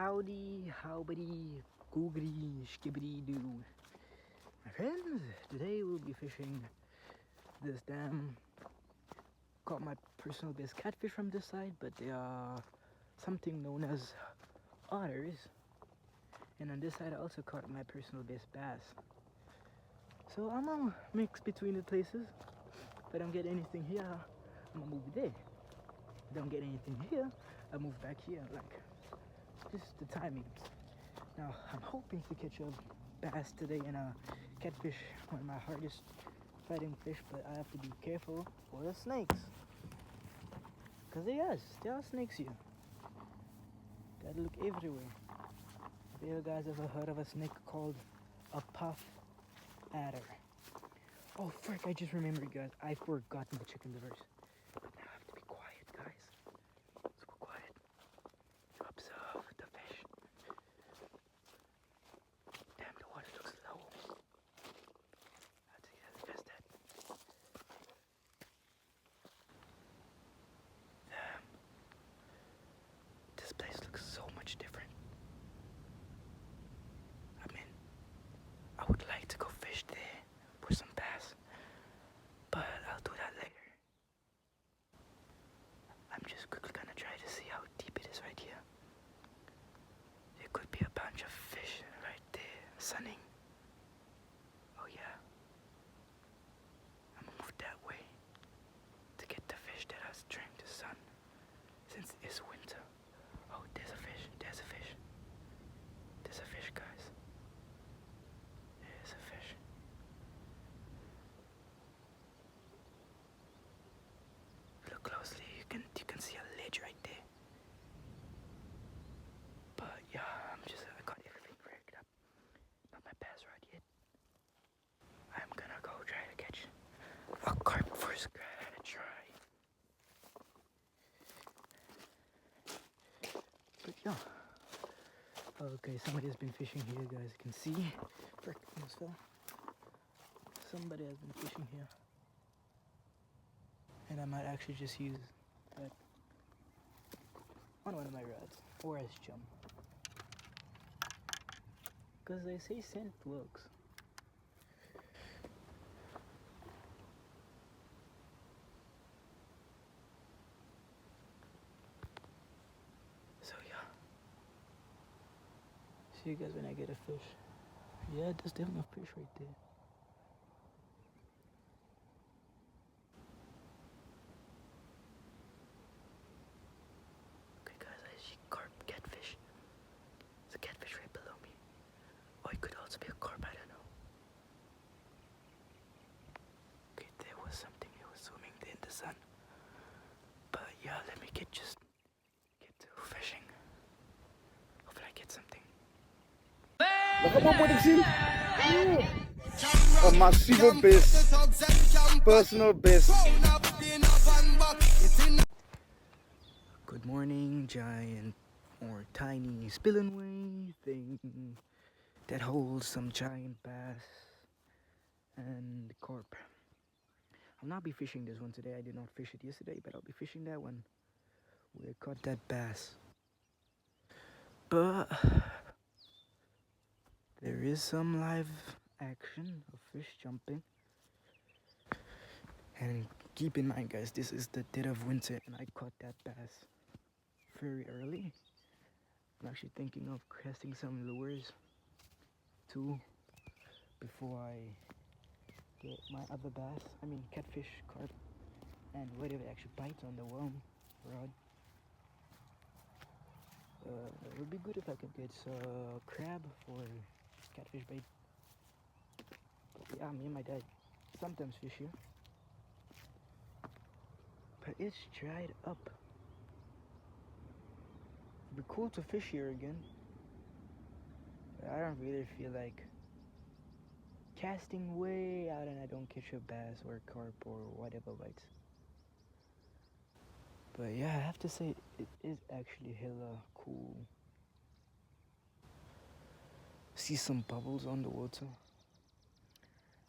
Howdy, howdy, googly, skibbity doo. My friends, today we'll be fishing this dam. Caught my personal best catfish from this side, but they are something known as otters. And on this side I also caught my personal best bass. So I'm gonna mix between the places. If I don't get anything here, I'm gonna move there. If I don't get anything here, I move back here, like just the timing. Now I'm hoping to catch a bass today and a catfish, one of my hardest fighting fish, but I have to be careful for the snakes. Cause there are snakes here. Gotta look everywhere. Have you guys ever heard of a snake called a puff adder? Oh frick, I just remembered guys, I forgot my chicken livers. But now I have to be quiet guys. Super quiet. Observe the fish. Damn, the water looks low. Let's see, let's test that. Damn. This place looks so much different. I mean, I would like to go fish there for some bass, but I'll do that later. I'm just quickly gonna try to see how deep it is right here. There could be a bunch of fish right there sunning. Oh yeah. I'm gonna move that way to get the fish that are trying to sun since it's winter. Oh, there's a fish, there's a fish. There's a fish, guys. There's a fish. Look closely, you can see a ledge right there. But yeah, I got everything rigged up. Not my bass rod yet. I'm gonna go try to catch a carp first. Try. But yeah. Okay, somebody has been fishing here, guys. You can see. Frick, almost fell. Somebody has been fishing here. And I might actually just use that on one of my rods. Or as chum. Because they say scent works. So yeah. See you guys when I get a fish. Yeah, there's definitely a fish right there. Okay guys, I see carp, catfish. There's a catfish right below me. Or it could also be a carp, I don't know. Okay, there was something, it was swimming there in the sun. But yeah, let me get to fishing. Hopefully I get something. A massive base, personal base. Good morning, giant or tiny spillway thing that holds some giant bass and carp. I'll not be fishing this one today. I did not fish it yesterday, but I'll be fishing that one where I caught that bass. But there is some live action of fish jumping. And keep in mind guys, this is the dead of winter and I caught that bass very early. I'm actually thinking of casting some lures too before I get my other bass. I mean catfish, carp, and whatever actually bites on the worm rod. It would be good if I could get crab for catfish bait. But yeah, me and my dad sometimes fish here. But it's dried up. It'd be cool to fish here again. But I don't really feel like casting way out and I don't catch a bass or a carp or whatever bites. But yeah, I have to say it is actually hella cool. See some bubbles on the water.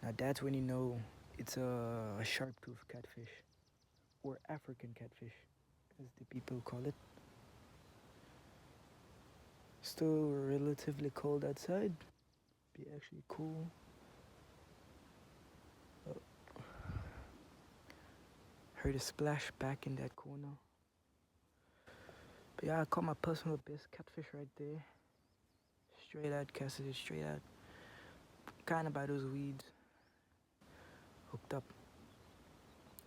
Now that's when you know it's a sharp-tooth catfish or African catfish as the people call it. Still relatively cold outside. Be actually cool. Oh. Heard a splash back in that corner. But yeah, I caught my personal best catfish right there. Straight out, casted it straight out. Kinda by those weeds. Hooked up.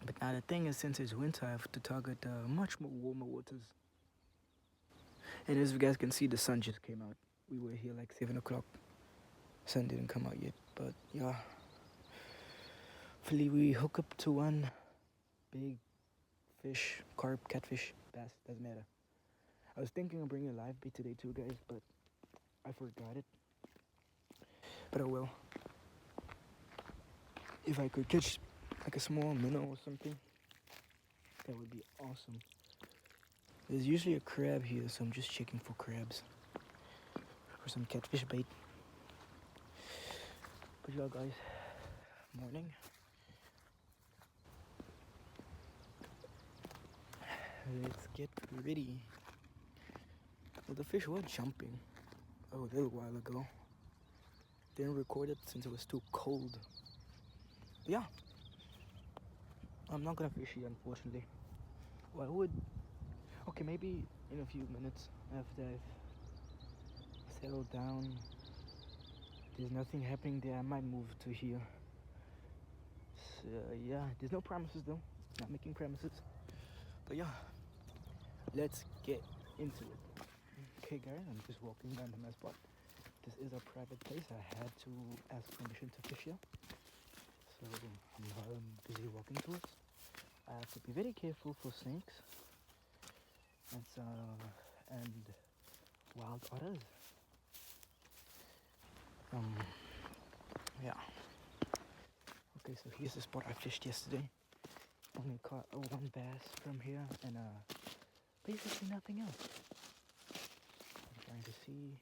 But now the thing is, since it's winter, I have to target much more warmer waters. And as you guys can see, the sun just came out. We were here like 7 o'clock. Sun didn't come out yet, but yeah. Hopefully we hook up to one big fish, carp, catfish, bass, doesn't matter. I was thinking of bringing a live bait today too, guys, but I forgot it. But I will. If I could catch like a small minnow or something, that would be awesome. There's usually a crab here, so I'm just checking for crabs. For some catfish bait. But yeah, guys, morning. Let's get ready. Well, the fish were jumping a little while ago. Didn't record it since it was too cold. But yeah, I'm not gonna fish here, unfortunately. Well, I would. Okay, maybe in a few minutes after I've settled down. There's nothing happening there. I might move to here. So yeah, there's no promises though. Not making promises. But yeah, let's get into it. Okay, guys, I'm just walking down to my spot. This is a private place. I had to ask permission to fish here. So I'm busy walking towards. I have to be very careful for snakes and wild otters. Yeah. Okay, so here's the spot I fished yesterday. Only caught one bass from here and basically nothing else. I'm trying to see.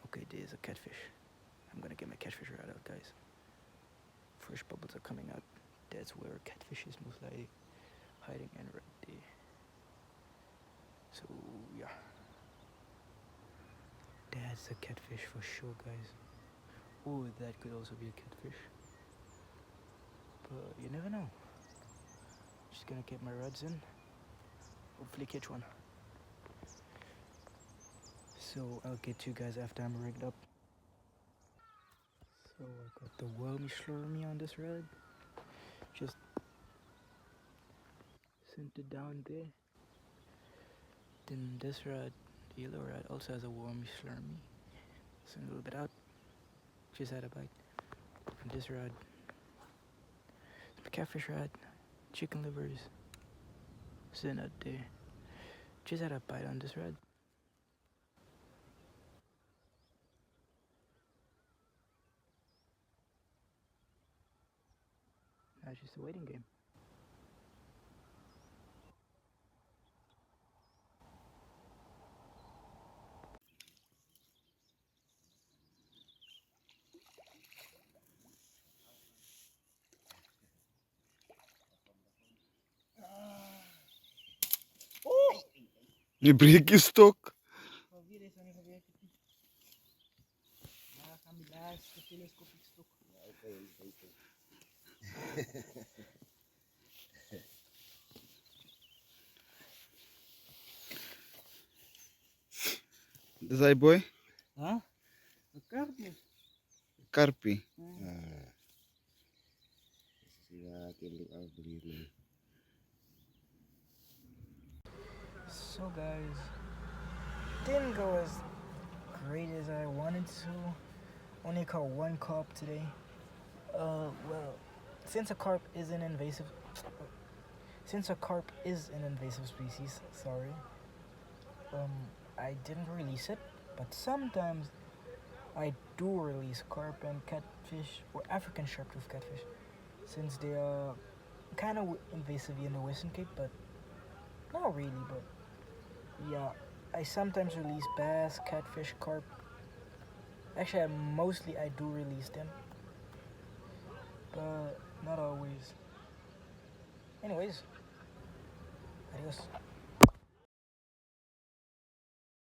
Okay, there's a catfish. I'm gonna get my catfish rod out, guys. Fresh bubbles are coming out. That's where a catfish is most likely hiding, and right there. So yeah, that's a catfish for sure, guys. Oh, that could also be a catfish. But you never know. Just gonna get my rods in. Hopefully catch one. So I'll get you guys after I'm rigged up. So I got the wormy slurmy on this rod. Just sent it down there. Then this rod, the yellow rod, also has a wormy slurmy. Send a little bit out. Just had a bite. And this rod, catfish rod, chicken livers, sitting out there. Just had a bite on this rod. Now it's just a waiting game. Je breekt je stok. Dat is hij, boy? Huh? A carpio. Karpie. So guys, didn't go as great as I wanted to. Only caught one carp today. Well, since a carp is an invasive species, sorry. I didn't release it, but sometimes I do release carp and catfish or African sharp-tooth catfish, since they are kind of invasive in the Western Cape, but not really. But yeah, I sometimes release bass, catfish, carp. Actually, I do release them, but not always. Anyways, adios.